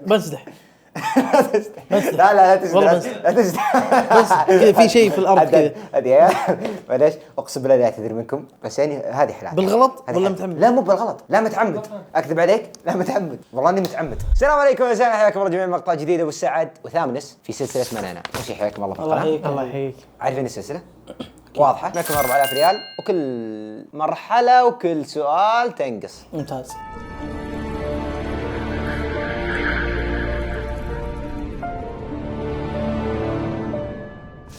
بمزح. لا تزدح لا تزدح. بس كذا في شيء في الارض كذا. هذه معليش اقسم بالله لا اعتذر منكم، بس يعني هذه حلال. بالغلط ولا متعمد؟ لا مو بالغلط، لا متعمد. اكذب عليك، لا متعمد، والله اني متعمد. السلام عليكم يا زلمه، حياكم الله جميعا مقطع جديد ابو السعد وثامنس في سلسله منانا. وش حياكم الله في القناه. الله يحييك. عارفين السلسله واضحه، معكم 4000 ريال وكل مرحله وكل سؤال تنقص. ممتاز.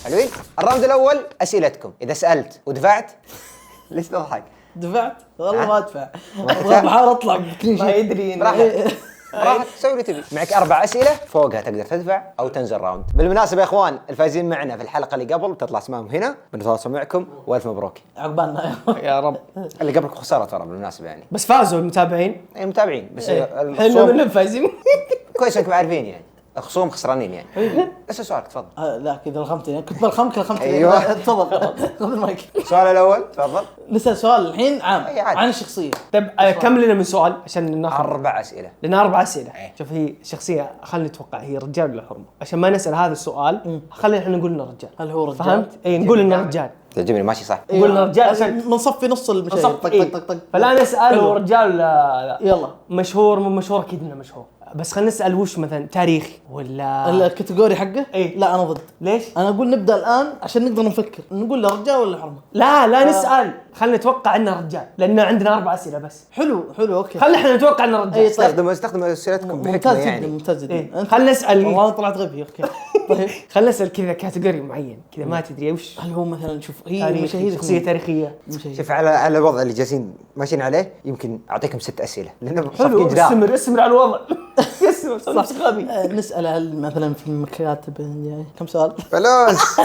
حلوين. الراوند الاول اسئلتكم، اذا سالت ودفعت ليش تضحك؟ دفعت؟ والله ما ادفع. بحاول اطلع بكل ما شيء. يدري راح تسوي اللي تبي. معك 4 اسئله فوقها تقدر تدفع او تنزل راوند. بالمناسبه يا اخوان، الفايزين معنا في الحلقه اللي قبل تطلع اسمائهم هنا، بنتواصل معكم والف مبروك. عقبالنا يا رب. اللي قبلكم خساره ترى بالمناسبه يعني. بس فازوا المتابعين. اي متابعين بس احنا الخصوم منهم فايزين. كويس انكم عارفين يعني. الخصوم خسرانين يعني. بس سؤالك تفضل. لا كذا لخمتني، كنت بالخمك لخمتني. أيوة. تفضل خذ المايك. السؤال الاول تفضل. نسأل سؤال الحين عام أي عادي. عن الشخصية. طيب كم لنا من سؤال عشان ناخذ 4 اسئله. لنا 4 اسئله. إيه. شوف هي شخصيه، خلينا نتوقع هي رجال ولا حرمه عشان ما نسال هذا السؤال. خلينا احنا نقول انه رجال. هل هو رجال؟ فهمت؟ اي نقول انه رجال. تعجبني ماشي صح. نقول انه رجال عشان نصفي نص المشاهير. نصف. طق إيه. طق طق. فلا نسال هو رجال ولا لا. يلا. مشهور مو مشهور؟ اكيد انه مشهور، بس خلينا نسال وش مثلا تاريخي ولا الكاتيجوري حقه؟ إيه. لا انا ضد. ليش؟ انا اقول نبدا الان عشان نقدر نفكر نقول له رجال ولا حرمه. لا نسال، خلينا نتوقع انه رجال لان عندنا 4 اسئله بس. حلو اوكي. خلينا احنا نتوقع انه رجال. أي طيب. استخدموا اسئلتكم بحكمه ممتاز يعني. جدا ممتاز جدا. إيه. خلينا نسال. والله انا طلعت غبي. اوكي طيب. خلينا نسال كذا كاتيجوري معين كذا ما تدري وش. هل هو مثلا شوف هي تاريخي، مشاهير شخصيه تاريخيه. شوف على الوضع اللي جالسين ماشيين عليه يمكن اعطيكم 6 اسئله لانه حلو. استمر على الوضع. صح غبي. نسال هل مثلا في المكاتب كم سؤال؟ فلوس.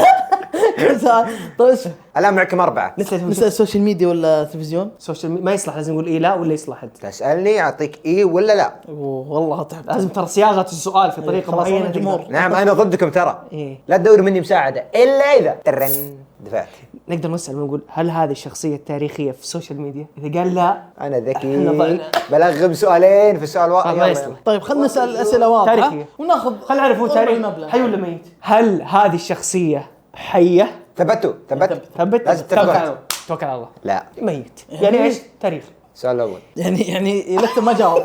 كم سؤال؟ طيب الان معكم 4. نسال سوشيال ميديا ولا تلفزيون؟ سوشيال ما يصلح، لازم نقول ايه لا ولا يصلح انت. تسالني اعطيك ايه ولا لا. والله تعبت. لازم ترى صياغه السؤال في طريقه خلاص معينه. أنا جمهور. نعم انا ضدكم ترى. إيه. لا تدور مني مساعده الا اذا ترن دفعت. نقدر نسال ونقول هل هذه الشخصيه التاريخيه في السوشيال ميديا؟ اذا قال لا انا ذكي إحنا ضعنا. بلغم سؤالين في السؤال واحد. ما يصلح. طيب خلينا نسال اسئله واضحه تاريخيه وناخذ خلينا نعرف هو تاريخ حي ولا ميت. هل هذه الشخصيه حيه؟ ثبت ثبت. لازم توكل على الله. لا ميت يعني ايش تاريخ؟ السؤال الاول يعني لسه ما جاوب.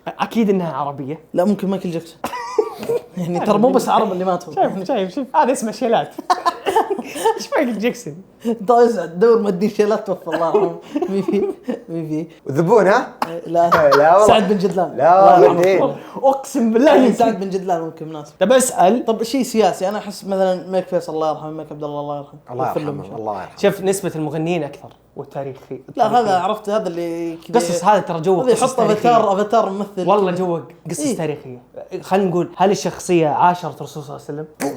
اكيد انها عربيه. لا ممكن مايكل جاكسون. يعني ترى مو بس عرب اللي ماتوا. شوف هذا اسمه شيلات. ايش مايكل جاكسون؟ طيب دور مدي شيلات توفى الله يرحمه. مي في وذبون ها؟ لا لا والله. سعد بن جدلان. لا والله. اقسم بالله سعد بن جدلان ممكن مناسب. طب اسال. طب شيء سياسي انا احس مثلا ملك فيصل الله يرحمه، ملك عبد الله الله يرحمه. الله يرحمه الله يرحمه. شوف نسبه المغنيين اكثر والتاريخي. لا هذا عرفت هذا اللي قصص هذا ترى جوه هذا يحط افاتار ممثل. والله جوه قصص إيه؟ تاريخيه. خلينا نقول هل الشخصيه عاشرت الرسول صلى الله عليه وسلم؟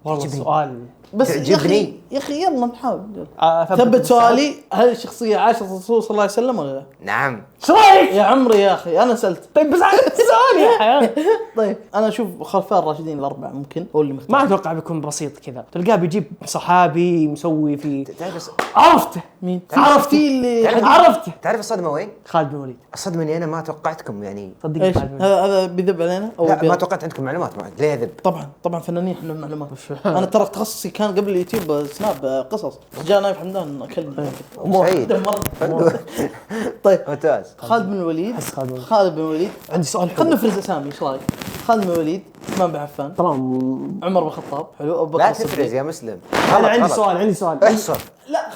والله سؤال بس تعجبني. يا اخي يلا نحاول. ثبت سؤالي هل الشخصية عاشت الرسول صلى الله عليه وسلم ولا لا؟ نعم. ايش رايك يا عمري يا اخي انا سألت. طيب بس عارف السؤال يا حياه. طيب انا اشوف خلفاء الراشدين الاربعه ممكن هو اللي مختار. ما اتوقع بيكون بسيط كذا، تلقاه بيجيب صحابي مسوي في تعرف عرفته. مين؟ عرفت في اللي عرفته. تعرف الصدمه وين؟ خالد بن الوليد. الصدمه اني انا ما توقعتكم يعني. صدقني ايش خالد بن الوليد. هذا بيذب علينا او لا ما توقعت عندكم معلومات ليه يذب؟ طبعا فنانين احنا معلومات. انا ترى تخصصي كان قبل اليوتيوب سناب قصص. جاء نايف حمدان اكلم سعيد. دمرني. طيب ممتاز. خالد بن الوليد. خالد بن الوليد. عندي سؤال خلنا نفرز اسامي ايش رايك؟ خالد بن الوليد، عثمان بن عفان، طبعا. عمر بن الخطاب، حلو، ابو بكر لا الصديق. تفرز يا مسلم. انا عندي سؤال احصر. لا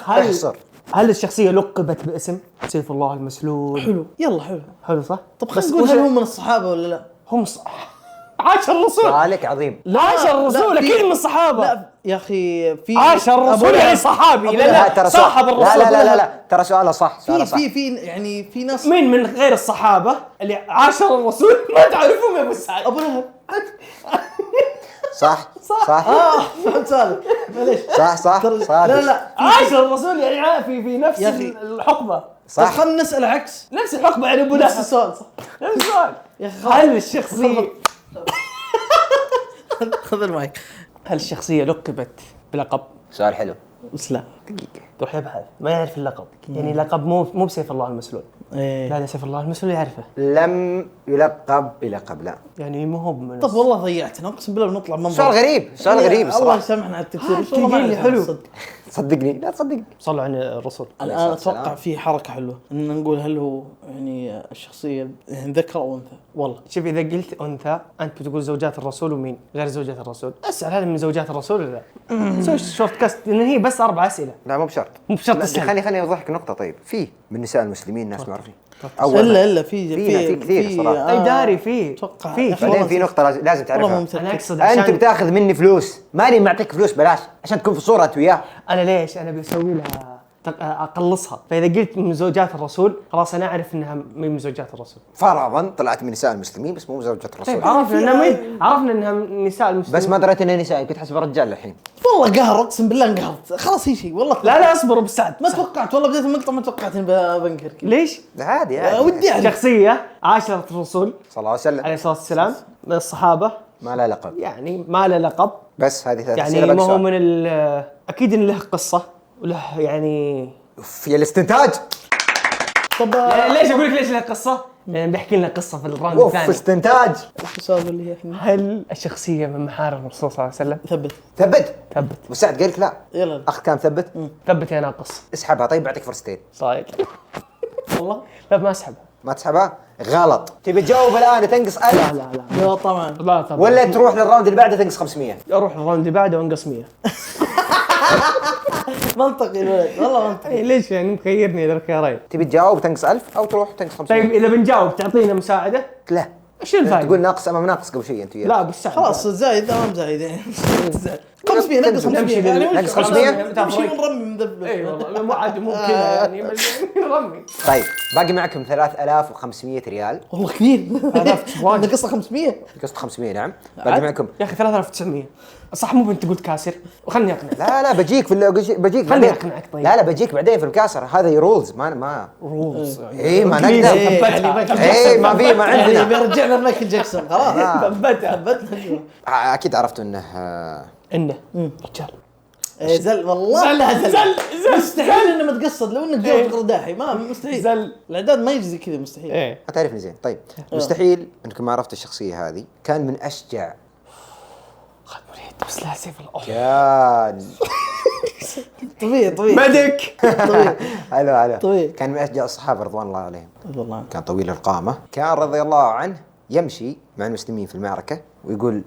هل الشخصيه لقبت باسم سيف الله المسلول؟ حلو يلا حلو صح. طب خلينا نقول هل هو من الصحابه ولا لا؟ هم عاش الرسول. سؤالك عظيم. عاش الرسول اكيد من الصحابه. لا يا اخي في عاش الرسول يعني صحابي. لا صاحب الرسول. لا ترى سؤاله صح. في يعني في ناس مين من غير الصحابه اللي عاشر الرسول ما تعرفهم يا ابو سعد؟ ابو لهب. صح فهمت سالم معليش. صح لا عاشر الرسول يعني في نفس يا أخي. الحقبه. صح خلينا نسال عكس نفس الحقبه يعني ابو نفس لهب. السؤال صح نفس السؤال. يا اخي هل الشخصيه خذ المايك. هل الشخصيه لقبت بلقب؟ سؤال حلو. بس لا دقيقة يروح يبحث ما يعرف اللقب، يعني لقب مو بسيف الله المسلول. إيه. لا سيف الله المسلول يعرفه، لم يلقب بلقب لا. يعني مو هو من طب والله ضيعتنا اقسم بالله بنطلع منظر. سؤال غريب سؤال يعني غريب الله الصراحة. يسامحنا على التكفير. بس تقول والله ما لي أعرف حلو. الصدق. صدقني لا تصدقني. صلوا على الرسول. انا اتوقع في حركه حلوه ان نقول هل هو يعني الشخصيه يعني ذكر او انثى. والله شوف اذا قلت انثى انت بتقول زوجات الرسول ومين غير زوجات الرسول. اسال هذا من زوجات الرسول ولا لا؟ سوي شورت كاست لان هي بس 4 اسئله. لا مو بشرط. مو بشرط لا، تسأل. خليني اوضحك نقطة. طيب في من نساء المسلمين ناس معروفين. الا في كثير صراحة. اي داري في اتوقع في بعدين في نقطة لازم والله تعرفها. مو متأكد. انا اقصد انت عشان بتاخذ مني فلوس، ماني معطيك فلوس بلاش عشان تكون في صورة انت وياه. انا ليش انا بسوي لها اقلصها، فاذا قلت من زوجات الرسول خلاص انا اعرف انها من زوجات الرسول. فرضا طلعت من نساء المسلمين بس مو زوجة الرسول. عرفنا انها من نساء المسلمين بس ما دريت انها نساء، كنت حسب رجال الحين. والله قهر اقسم بالله انقهرت خلاص هي شيء والله. لا اصبر ابو سعد. ما توقعت والله بديت المقطع ما توقعت اني بنكر كذا. ليش؟ عادي ودي اعرف. شخصيه عاشرت الرسول صلى الله عليه وسلم عليه الصلاه والسلام من الصحابه، ما لا لقب. يعني ما له لقب، بس هذه ثلاث يعني أسئلة ما هو بقى من اكيد ان له قصه وله يعني. في الاستنتاج. طب ليش اقول لك ليش له قصه؟ لان بيحكي لنا قصه في الراوند اوف الثاني. استنتاج. السؤال اللي هي الحين هل الشخصيه من محارم الرسول صلى الله عليه وسلم؟ ثبت. ثبت. وسعد قال لك لا. يلا اخ كان ثبت. ثبت يا ناقص. اسحبها طيب بعطيك فرصتين. صايد. والله لا ما اسحبها. ما تسحبها؟ غلط. تبي تجاوب الان تنقص 1000 لا طبعا لا طبعا. ولا تروح للراوند اللي بعده تنقص 500؟ اروح الراوند اللي بعده وانقص 100. منطقي الولد والله منطقي. ليش يعني مخيرني ذا الخيارين؟ تبي تجاوب تنقص 1000 او تروح تنقص 500؟ طيب اذا بنجاوب تعطينا مساعده؟ لا ايش الفائده؟ تقول ناقص امام ناقص قبل شيء انت وياه. لا بالسحب. خلاص زايد امام زايد يعني 500 نقص 500 نمشي يعني نقص 500 نمشي ونرمي من ذبله. اي والله مو عاد مو كذا يعني رمي. طيب باقي معكم 3500 ريال. والله كثير. 3000 واجد. نقص 500. قصة 500 نعم. باقي معكم. يا اخي 3900 صح مو بنت قلت كاسر وخلني اقنع. لا بجيك بجيك خليني بعدين. أقنعك طيب. لا بجيك بعدين في الكاسر. هذه رولز ما رولز اي ما إنجليزي. نقدر. ثبتها. اي ما في ما يعني عندنا. بيرجعنا لمايكل جاكسون خلاص. ثبتها. ثبتنا. اكيد عرفتوا انه انه رجال زل والله لا زل مستحيل انه متقصد لو انك جاوبت قرداحي ما مستحيل. زل. الاعداد ما يجزي كذا مستحيل. ايه ما تعرفني زين. طيب مستحيل انكم ما عرفتوا الشخصيه هذه. كان من اشجع خذ مريد بس لا سيف الأرض. كان طبيعي مدك. هلا طويل. كان من اشجع الصحابه رضوان الله عليهم. والله كان طويل القامه. كان رضي الله عنه يمشي مع المسلمين في المعركه ويقول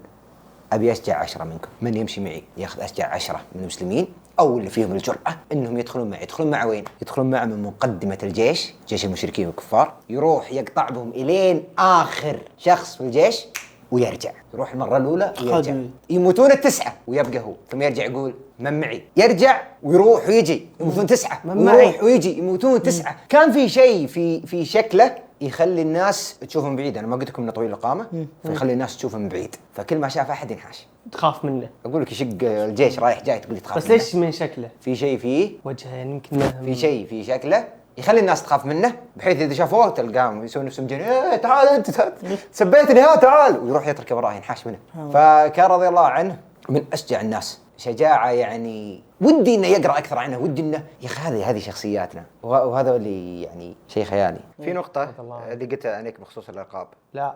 ابي اشجع 10 منكم، من يمشي معي ياخذ اشجع 10 من المسلمين او اللي فيهم الجرأه انهم يدخلون معي. يدخلون مع وين؟ يدخلون معه من مقدمه الجيش، جيش المشركين والكفار، يروح يقطع بهم الين اخر شخص في الجيش ويرجع. يروح المره الاولى ويرجع. يموتون التسعه ويبقى هو، ثم يرجع يقول من معي، يرجع ويروح ويجي يموتون 9 من معي. ويروح ويجي يموتون 9. كان في شيء في شكله يخلي الناس تشوفه من بعيد. انا ما قلت لكم انه طويل القامه، فيخلي الناس تشوفه من بعيد، فكل ما شاف احد ينحاش. تخاف منه اقول لك يشق الجيش رايح جاي تقول لي تخاف بس منه. ليش من شكله؟ في شيء فيه، وجهه يعني يمكن ما في شيء في شكله يخلي الناس تخاف منه، بحيث اذا شافوه تلقاهم يسوون نفسهم جن. ايه تعال انت سبيتني ها تعال، ويروح يترك وراه ينحاش منه. فكان رضي الله عنه من اشجع الناس شجاعه. يعني ودي انه يقرا اكثر عنه، ودي انه يا اخي هذه شخصياتنا، وهذا اللي يعني شيء خيالي. في نقطه اللي قلتها عليك بخصوص الالقاب. لا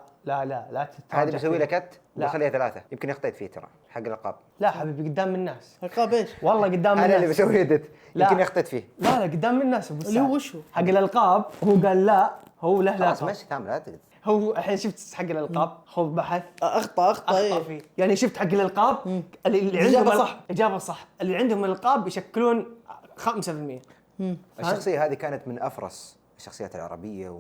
هذه بسوي لك كت لا. بخليها 3. يمكن اخطيت فيه ترى حق الالقاب. لا حبيبي قدام الناس. عقاب ايش؟ والله قدام انا اللي الناس. بسوي يدت. لا. يمكن اخطيت فيه. لا قدام الناس ابو اللي هو سعد. وش هو؟ حق الالقاب هو قال لا هو له خلاص لا. ماشي كامل لا تقدر. هو الحين شفت حق الالقاب خذ بحث اخطا اخطا فيه. يعني شفت حق الالقاب اللي إجابة عندهم صح. اجابه صح. اللي عندهم الالقاب يشكلون 5%. الشخصيه هذه كانت من افرس الشخصيات العربيه،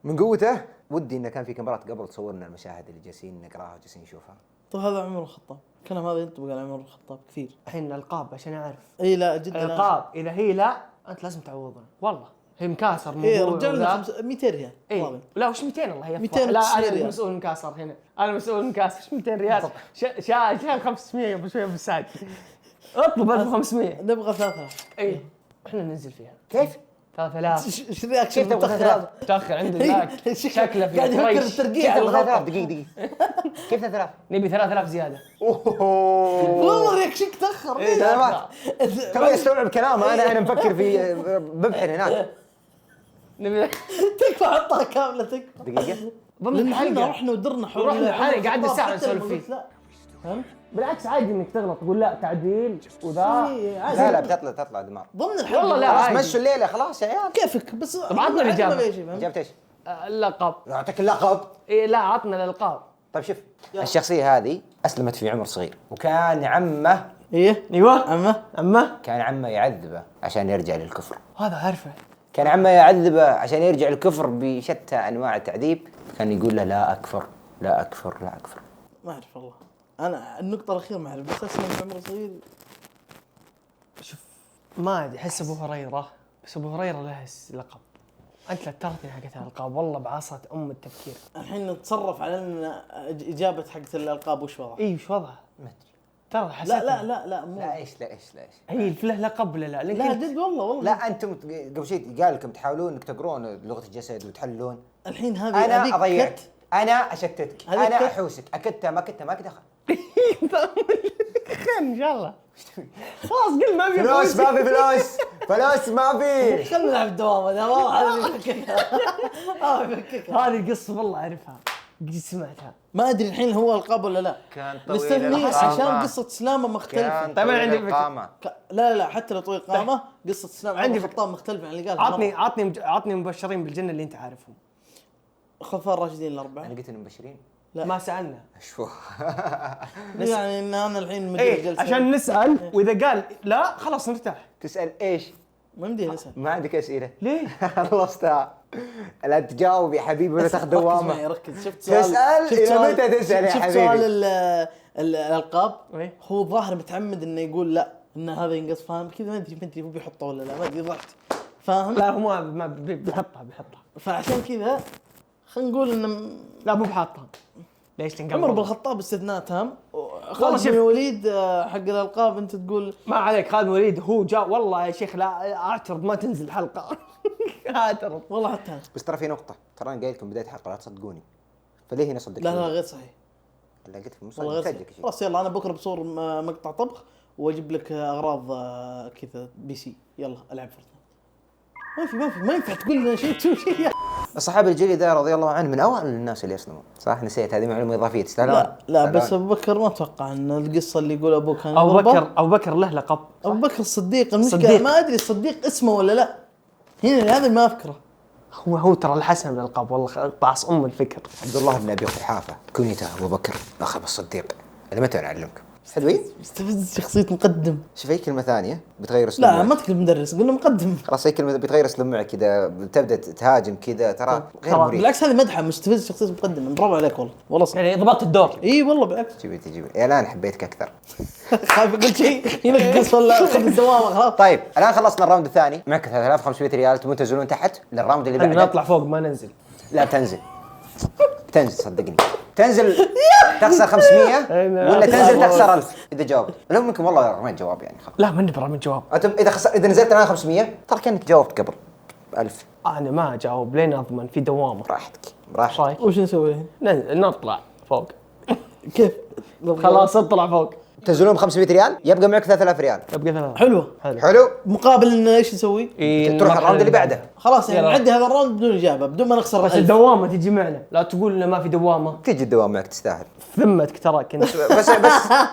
من قوته ودي انه كان في كاميرات قبل تصور لنا المشاهد اللي جالسين نقراها وجالسين نشوفها. طيب هذا عمر الخطاب الكلام هذا ينطبق على عمر الخطاب كثير. الحين الالقاب عشان اعرف اي لا جدا الالقاب اذا هي لا انت لازم تعوضنا والله. هي مكاسر ايه موضوع رجعنا وذا. 200 ريال. ايه لا وش 200 الله يفضل. 200 لا انا ريال. المسؤول مكاسر هنا. انا مسؤول مكاسر ايش 200 ريال؟ شا 500 قبل شوي ابو سعد. اطلب 1500. نبغى 3000. ايه احنا ننزل فيها كيف؟ 3000 ايش رياكشن كيف تبغى متأخر 3000؟ هذا؟ متاخر عنده ذاك شكله في قاعد يفكر قريش. الترقيع كيف على تبغى 3000 الغلطة. دقيقة كيف 3000 نبي 3000 زياده. والله رياكشنك تأخر. إيه، تأخر. تبغى استوعب كلامه. انا مفكر في ببحر هناك. نبي تكفى حطها كاملة تكفى. دقيقة ضمن لأن احنا الحلقه رحنا ودرنا حول ورحنا الحلقة، قعدنا ساعة حتى نسولف لما فيه. قلت لا. فهمت؟ بالعكس عادي انك تغلط تقول لا تعديل وذا. إيه، عادي. لا بتطلع دمار. ضمن الحلقة. والله لا. خلاص عادي. مشوا الليلة خلاص يا عيال. كيفك بس. طب عطنا الإجابة. ما بيجي، فهمت؟ جبت ايش؟ اللقب. يعطيك اللقب. إيه لا عطنا الالقاب. طيب شوف الشخصية هذه أسلمت في عمر صغير وكان عمه ايه ايوه عمه كان عمه يعذبه عشان يرجع للكفر. هذا عارفه. كان عمه يعذبه عشان يرجع للكفر بشتى أنواع التعذيب. كان يقول له لا أكفر لا أكفر لا أكفر. ما اعرف والله. انا النقطة الأخيرة ما اعرف بس اسمه في عمر صغير. شوف ما ادري احس ابو هريره، بس ابو هريره له لقب. انت لا ترثني حقت الالقاب والله بعصت التفكير. الحين نتصرف على ان اجابة حقت الالقاب وش وضعها؟ اي وش وضعه؟ ما أدري. ترى حسيت لا مو. لا إيش لا إيش لا إيش. هي له لقب ولا لا؟ لا جد والله. لا أنتم قبل شيء قال لكم تحاولون إنك تقرون لغة الجسد وتحلون. الحين هذه أنا هذيك أضيعك. كت. أنا أشتتك. هذيك أنا كت. أحوسك. أكدت ما كدت ما دخل. خير ان شاء الله. خلاص قل ما في فلوس ما في فلوس. فلوس ما في. خلنا نلعب الدوام هذا والله هذا يفككها. هذه القصه والله اعرفها قد سمعتها. ما ادري الحين هو القاب ولا لا. كان طويل مستثني القامة. عشان قصة سلامة مختلفة. كان طيب أنا طويل عندي فكرة. القامة. لا حتى لو طويل قامة قصة سلامة عندي عندي خطاب مختلف عن اللي قال. عطني مبشرين بالجنه اللي انت عارفهم. خلفاء الراشدين الأربعة. أنا قلت إنهم مبشرين. لا. ما سالنا. شو يعني ان انا الحين مدير ايه جلسة. عشان نسال واذا قال لا خلاص نرتاح. تسأل إيش؟ ما يمدي نسأل. ما عندك أسئلة. ليه؟ خلصتها. لا تجاوب يا حبيبي ولا تاخذ ركز معي دوامة. ركز. شفت سؤال. تسأل شفت إلى سؤال- متى تسأل يا شفت حبيبي؟ سؤال الألقاب. إيه. هو ظاهر متعمد انه يقول لا ان هذا ينقص فاهم كذا ما ادري هو بيحطه ولا لا ما ادري ضحت فاهم. لا هو ما بيحطها. فعشان كذا خلينا نقول ان لا مو بحاطها. ليش تنقل؟ عمر بن الخطاب استثناء تام. والله خالد شوف. بن الوليد حق الالقاب انت تقول ما عليك خالد وليد هو جاء والله يا شيخ لا اعترض ما تنزل حلقه. اعترض. والله حتى أنا. بس ترى في نقطة. ترى أنا قايل لكم بداية الحلقة لا تصدقوني. فليه هنا صدقتوني؟ لا غير صحيح. لا قلت في والله غير مصدق صحيح. شيء. خلاص يلا انا بكره بصور مقطع طبخ واجيب لك اغراض كذا بي سي يلا العب فورتنايت. ما ينفع تقول لنا شيء تسوي شيء. الصحابي الجليل ده رضي الله عنه من أوائل الناس اللي أسلموا. صح نسيت هذه معلومة إضافية تستاهلون. لا بس ابو بكر ما اتوقع ان القصه اللي يقول ابوه كان ابو يضربه. بكر له لقب. ابو بكر الصديق المشكله صديق. ما ادري الصديق اسمه ولا لا. هنا هذا ما اذكره. هو ترى الحسن من الالقاب والله بعص الفكر. عبد الله بن أبي قحافة كنيته أبو بكر لقب الصديق. أنا متى نعلمكم؟ حلوين؟ مستفز شخصية مقدم. شوف أي كلمة ثانية بتغير أسلوب لا معك. ما تكلم مدرس قلنا مقدم. خلاص أي كلمة بتغير أسلوب معك كذا بتبدأ تهاجم كذا ترى غير خلاص. مريح. بالعكس هذه مدحة مستفز شخصية مقدم برافو عليك والله صح. يعني ضبطت الدور. اي والله بالعكس. جيبي يا الآن حبيتك أكثر. خايف اقول شيء ينقص ولا خذ الدوام خلاص. طيب الآن خلصنا الراوند الثاني معك 3500 ريال تبون تنزلون تحت للراوند اللي احنا بعده. نطلع فوق ما ننزل. لا تنزل صدقني تنزل تخسر 500 ولا تنزل تخسر 1000 اذا جاوبت. لو منكم والله رميت جواب يعني خلاص. لا ماني برامج جواب. انتم اذا نزلت انا 500 ترى كانك جاوبت قبل 1000. انا ما اجاوب لين اضمن في دوامه. براحتك ايش رايك؟ وش نسوي الحين؟ ننزل نطلع فوق. كيف؟ خلاص اطلع فوق. تنزلون ب 500 ريال يبقى معك 3000 ريال. يبقى ثلاثة. حلوه. حلو مقابل ان ايش نسوي؟ تروح الراوند اللي بعده. خلاص يعني يلا. نعدي هذا الراوند بدون اجابه بدون ما نخسر بس 1000. الدوامه تجي معنا لا تقول لنا ما في دوامه. تجي الدوام معك تستاهل. ذمتك ترى كنت. بس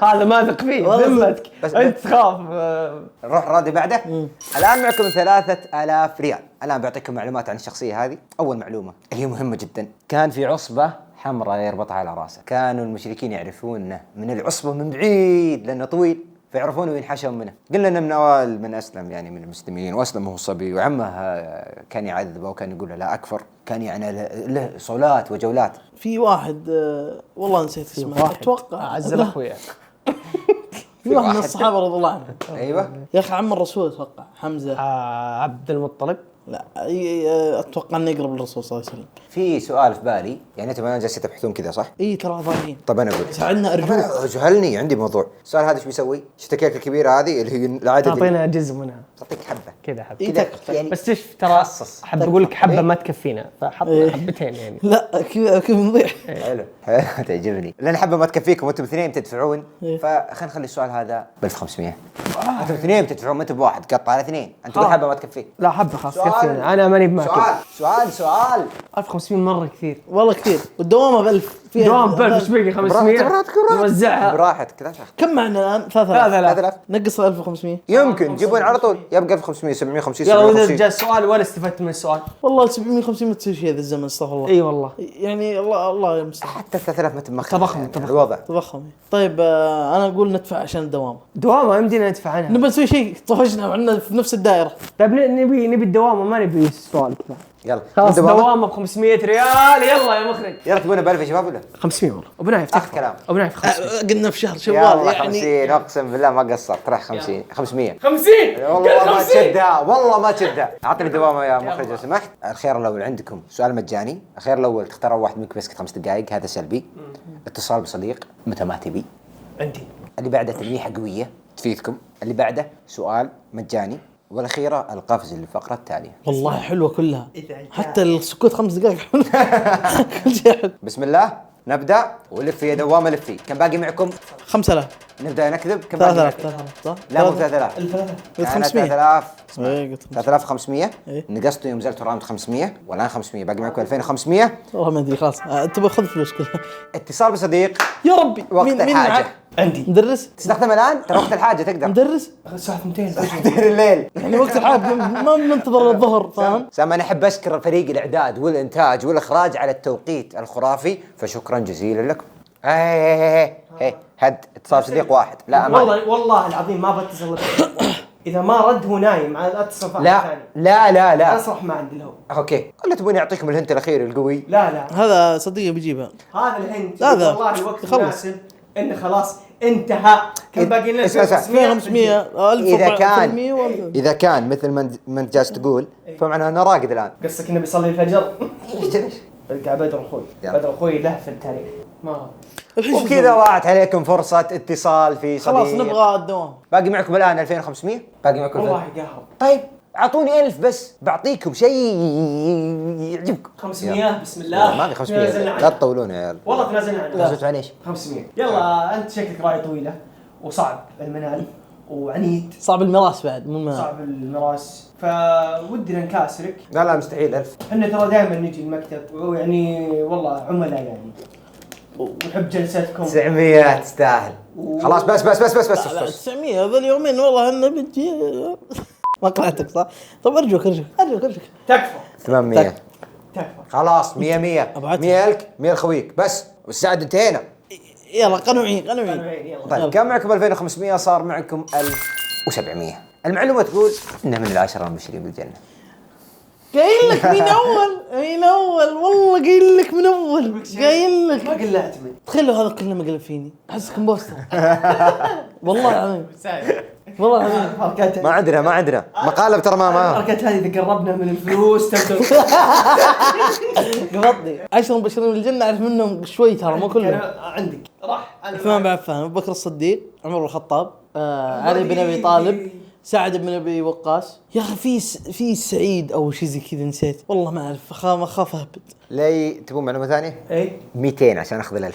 هذا ما اثق فيه والله ذمتك. بس- انت تخاف. نروح الراوند اللي بعده. الان معكم 3000 ريال. الان بعطيكم معلومات عن الشخصيه هذه. اول معلومه اللي هي مهمه جدا كان في عصبه حمراء يربطها على راسه. كانوا المشركين يعرفونه من العصبه من بعيد لانه طويل فيعرفونه وينحشون منه. قلنا انه من اوائل من اسلم يعني من المسلمين واسلم وهو صبي وعمه كان يعذبه وكان يقول له لا اكفر. كان يعني له صولات وجولات. في واحد والله نسيت اسمه اتوقع اعز الاخويا. في واحد من الصحابه رضي الله عنهم. ايوه يا اخي عم الرسول اتوقع حمزه. عبد المطلب. لا اتوقع انه يقرب للرسول صلى الله عليه وسلم. في سؤال في بالي يعني انتم الان جالسين تبحثون كذا صح؟ اي ترى ضايعين. طب انا اقول ساعدنا ارجوك. جهلني عندي موضوع. السؤال هذا ايش بيسوي؟ اشتكيك الكبيره هذه اللي هي العدد تعطينا جزء منها. تعطيك حبه كذا حبه إيه كذا تكفى. يعني بس شوف ترى خصص. حب اقول لك حبه إيه. ما تكفينا فحط إيه. حبتين يعني. لا كيف نضيع. حلو حلو تعجبني لان حبه ما تكفيكم وانتم اثنين تدفعون إيه. فخلينا نخلي السؤال هذا ب 1500 انتم اثنين بتدفعون ما انت بواحد قطع على اثنين انت تقول حبه ما تكفيك لا حبه خلاص تكفينا انا ماني بمعك. سؤال 1500 مره كثير. والله كثير والدوامه ب1000 دوام ب 1000 ايش بقي 500 نوزعها. براحتك لا تاخذ كم معنا الان 3000. 3000 نقص 1500 يمكن تجيبون على طول يبقى 1500 750 يلا واذا 750 جاء السؤال ولا استفدت من السؤال. والله 750 ما تصير شيء هذا الزمن استغفر الله. اي والله يعني الله المستعان. حتى 3000 ما تمخن تضخم، يعني تضخم. الوضع تضخم. طيب انا اقول ندفع عشان الدوام. دوامه يمدينا ندفع عنها. نبي نسوي شيء طفشنا وعندنا في نفس الدائره. طيب نبي الدوامه ما نبي السؤال كذا. يلا خلاص دوامة. دوامه ب 500 ريال يلا يا مخرج. يلا تبونه ب 1000 يا شباب ولا 500 والله ابو نايف آخر تكفى. كلام. ابو نايف 500. قلنا في شهر شوال يلا يعني 50 اقسم بالله ما قصرت راح 50 500 50 والله ما تشدها والله ما تشدها اعطني دوامه يا مخرج لو سمحت. الخيار الاول عندكم سؤال مجاني. الخيار الاول تختاروا واحد منكم بس 5 دقائق هذا سلبي. اتصال بصديق متى ما تبي. عندي. اللي بعده تلميحه قويه تفيدكم. اللي بعده سؤال مجاني. والاخيره القفز للفقره التاليه. والله حلوه كلها حتى السكوت 5 دقائق حلو. كل شيء حلو. بسم الله نبدا ولف يا دوامه لفي. كم باقي معكم؟ 5000 نبدا نكذب. كم باقي 3000 معكم؟ 3000 صح؟ لا مو 3000 قلت كانت 500 3000 ايه قلت 3500 إيه. نقصتوا يوم نزلتوا رامت 500 والان 500 باقي معكم 2500. والله ما ادري خلاص تبغى خذ فلوس كلها. اتصال بصديق يا ربي وقت الحاجة. معك؟ عندي. مدرس تستخدم الان ترى وقت الحاجه تقدر مدرس الساعه 200 الليل. يعني وقت الحاجة ما بننتظر الظهر فاهم. سام انا احب اشكر فريق الاعداد والانتاج والاخراج على التوقيت الخرافي فشكرا جزيلا لكم. هي هد اتصال صديق واحد لا أمان. والله العظيم ما بتصل لك. اذا ما رد هو نايم عاد اتصل فاهم لا ثاني. لا اصرح ما عندي له. اوكي ولا تبوني اعطيكم الهنت الاخير القوي. لا هذا صديقي بيجيبها. هذا الهنت هذا. والله الوقت يخلص. مناسب انه خلاص انتهى. كم باقي لنا؟ اسمع. 500 اذا كان مثل ما انت جالس تقول فمعناه انه راقد الان. قصدك انه بيصلي الفجر؟ ليش؟ بلقى بدر اخوي. يلا. بدر اخوي له في التاريخ ما وبكذا ضاعت عليكم فرصه اتصال في صديق. خلاص نبغى الدوام. باقي معكم الان 2500 باقي معكم والله 2000. قهر. طيب اعطوني 1000 بس بعطيكم شيء يعجبكم. 500 بسم الله. ما في 500 تنازلنا لا عنها. تطولون يا عيال. والله تنازلنا عنها. نزلتوا عن ايش؟ 500 يلا انت شكلك راي طويله وصعب المنال وعنيد صعب المراس بعد مو المراس. صعب المراس فودنا نكاسرك. لا مستحيل 1000. احنا ترى دائما نجي المكتب ويعني والله عملاء يعني ونحب جلساتكم. 900 تستاهل. خلاص بس لا 900 هذول اليومين والله انه بتجي. ما قنعتك صح؟ طب ارجوك تكفى 800 تكفى. خلاص 100 أبعد. 100 لك 100 لخويك بس والسعد انتهينا. يلا قنوعين يلا. طيب كم معكم 2500 صار معكم 1700. المعلومه تقول انه من العشرة المبشرين بالجنه. قايل لك من اول والله قايل لك من اول قايل لك. ما قلعت من تخيلوا هذا كله مقلب فيني احسك بوستر. والله العظيم والله العظيم. حركات ما عندنا مقالب ترى ما الحركات هذه اذا قربنا من الفلوس تبدا. قبضني 10 مبشرين بالجنه اعرف منهم شوي ترى مو كلهم. عندك راح عثمان بن عفان ابو بكر الصديق عمر الخطاب علي بن ابي طالب سعد بن ابي وقاص. يا اخي في سعيد او شيء زي كذا نسيت والله ما اعرف اخاف اهبط. لي تبون معلومه ثانيه؟ ايه 200 عشان اخذ ال1000.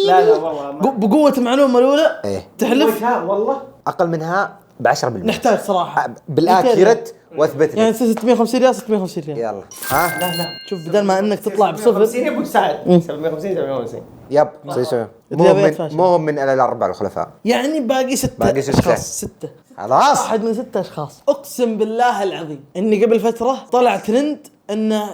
لا والله ما بقوه المعلومه الاولى ايه تحلف والله اقل منها ب 10%. نحتاج صراحه بالاكيرت واثبت يعني لي. 650 ريال 650 ريال. يلا ها لا شوف بدل ما انك تطلع بصفر 750 يا ابو سعد 750 يب سوي الرياضيات فاشلة. مو من الاربعه الخلفاء. يعني باقي 6 باقي ستة. اشخاص 6 خلاص واحد من 6 اشخاص. اقسم بالله العظيم اني قبل فتره طلع ترند انه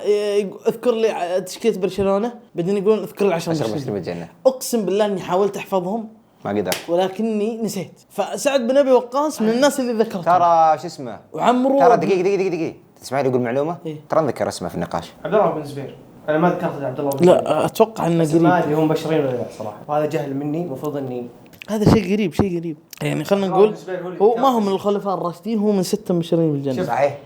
اذكر لي تشكيله برشلونه بعدين يقولون اذكر لي 10 10 مشجعين. مسلم الجنه اقسم بالله اني حاولت احفظهم ما قدر. ولكني نسيت. فسعد بن ابي وقاص من الناس اللي ذكرتهم. ترى شو اسمه وعمرو ترى دقيقه تسمعني يقول معلومه إيه؟ ترى نذكر اسمه في النقاش. عبد الله بن زبير انا ما ذكرت عبد الله بن زبير. لا اتوقع انه بس ما قريب. ادري هم مبشرين ولا لا صراحه وهذا جهل مني المفروض اني هذا شيء قريب يعني خلينا نقول هو ما هو من الخلفاء الراشدين هو من 6 مبشرين بالجنه. صحيح.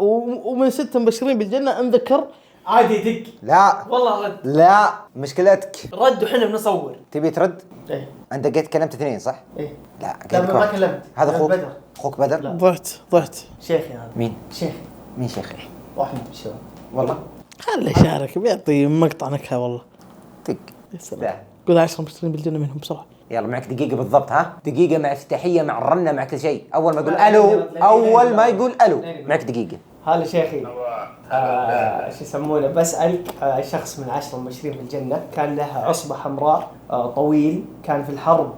ومن 6 مبشرين بالجنه انذكر عادي يدق. لا والله رد. لا مشكلتك. رد وحنا بنصور. تبي ترد؟ ايه انت قلت كلمت اثنين صح؟ ايه. لا لا قلت ما واحد. كلمت. هذا اخوك بدر. اخوك بدر؟ لا. ضعت شيخي هذا. مين؟ شيخي. مين شيخي؟ واحد من الشباب. والله خله يشارك بيعطي مقطع نكهه والله. طق. يا سلام. لا. قول 10 مشترين بالجنه منهم بسرعه. يلا معك دقيقة بالضبط ها؟ دقيقة مع افتتاحية مع الرنة مع كل شيء، أول ما يقول لا، ألو لا، أول لا، ما لا. يقول ألو لا، لا. معك دقيقة. هلا شيخي. شو يسمونه بسألك شخص من 10 مبشرين بالجنة كان له عصبة حمراء طويل كان في الحرب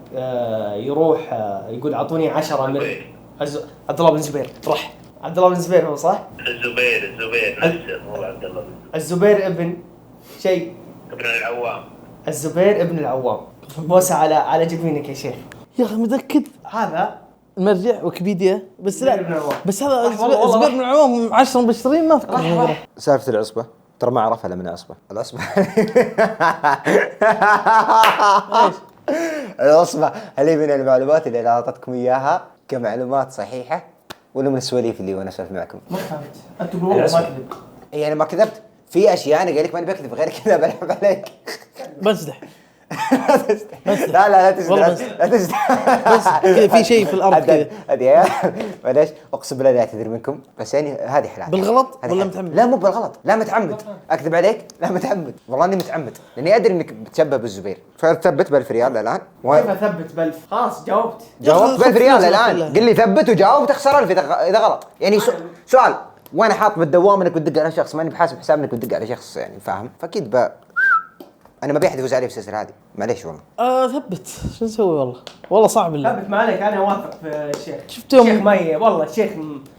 يروح يقول أعطوني 10 من عبد الله بن زبير. رح عبد الله بن زبير هو صح؟ الزبير مو عبد الله الزبير ابن شيء. ابن العوام. الزبير ابن العوام. بوسة على جبينك يا شيخ. يا اخي متاكد؟ هذا المرجع ويكيبيديا بس زبير بن لا العوام. بس هذا رح والله، زبير بن العوام 10 مبشرين ما فكر. رح. سالفة العصبة ترى ما أعرفها إلا من العصبة. العصبة العصبة هل هي من المعلومات اللي أنا أعطتكم إياها كمعلومات صحيحة ولا من السواليف اللي وأنا أسولف معكم؟ ما فهمت. أنت تقول والله ما كذب. إي أنا ما كذبت، في أشياء أنا قايل لك ماني بكذب، غير كذا بلعب عليك. بمزح لا تزدح والله لا تزدح بس كذا في شيء في الارض كذا هذه معليش اقسم بالله لا اعتذر منكم، بس يعني هذه حلال. بالغلط هذه ولا حلال. متعمد؟ لا مو بالغلط، لا متعمد. اكذب عليك؟ لا متعمد، والله اني متعمد لاني ادري انك بتشبه بالزبير. فثبت ب1000 ريال الان كيف أثبت بألف؟ خلاص جاوبت. جاوبت ب1000 ريال الان. قل لي ثبت وجاوب تخسر 1000 اذا غلط. يعني سؤال وانا حاط بالدوام انك بتدق على شخص ماني بحاسب حساب انك بتدق على شخص يعني فاهم، فاكيد انا ما بيحد يفوز علي في السلسله هذه معليش والله. ثبت شو نسوي والله صعب اللي ثبت ما عليك انا واثق في الشيخ. شفت يوم- الشيخ مي والله الشيخ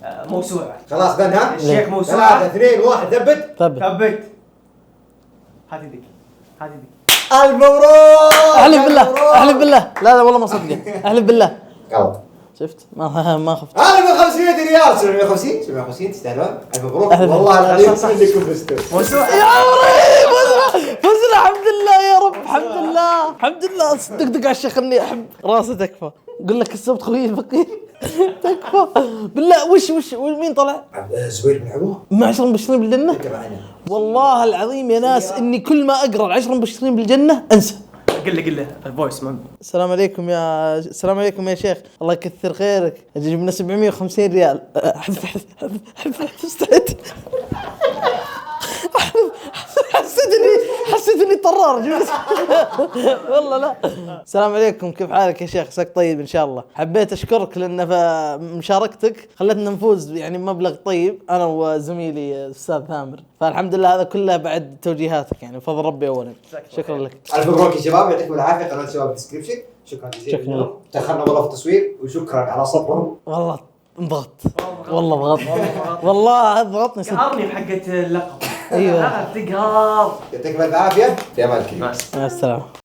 موسوعة. خلاص بنها الشيخ موسوعة. 3 2 1 ثبت. ثبت. ثبت. هذه ذيك. الف مبروك. احلف بالله احلف بالله لا والله ما صدقه احلف بالله. غلط. شفت ما خفت. 1500 ريال. 750 تستاهلون. الف مبروك أهلا. والله العظيم انكم فزتوا. موسوعة. يا عمري فزنا الحمد لله يا رب الحمد لله دق على الشيخ اني احب راسه تكفى. قل لك كسبت خوي الفقير تكفى بالله. وش مين طلع؟ زبير بن عوام مع 10 مبشرين بالجنه. معنا. والله العظيم يا ناس اني كل ما اقرا ال10 مبشرين بالجنه انسى. قل له الفويس السلام عليكم يا شيخ الله يكثر خيرك جبنا 750 ريال. استعد حسيت اني طرار والله لا. السلام عليكم كيف حالك يا شيخ عساك طيب ان شاء الله. حبيت اشكرك لان مشاركتك خلتنا نفوز يعني مبلغ طيب انا وزميلي الاستاذ ثامر، فالحمد لله هذا كله بعد توجيهاتك يعني وفضل ربي اولا. شكرا لك. الف مبروك يا شباب يعطيكم العافيه. قناه شباب ديسكربشن. شكرا جزيلا. تاخرنا والله في التصوير وشكرا على صبرهم. والله انضغط والله ضغطني صدق. قهرني بحقة اللقب. ايوه تقهر. يعطيكم الف عافيه. في امان الله. مع السلامه.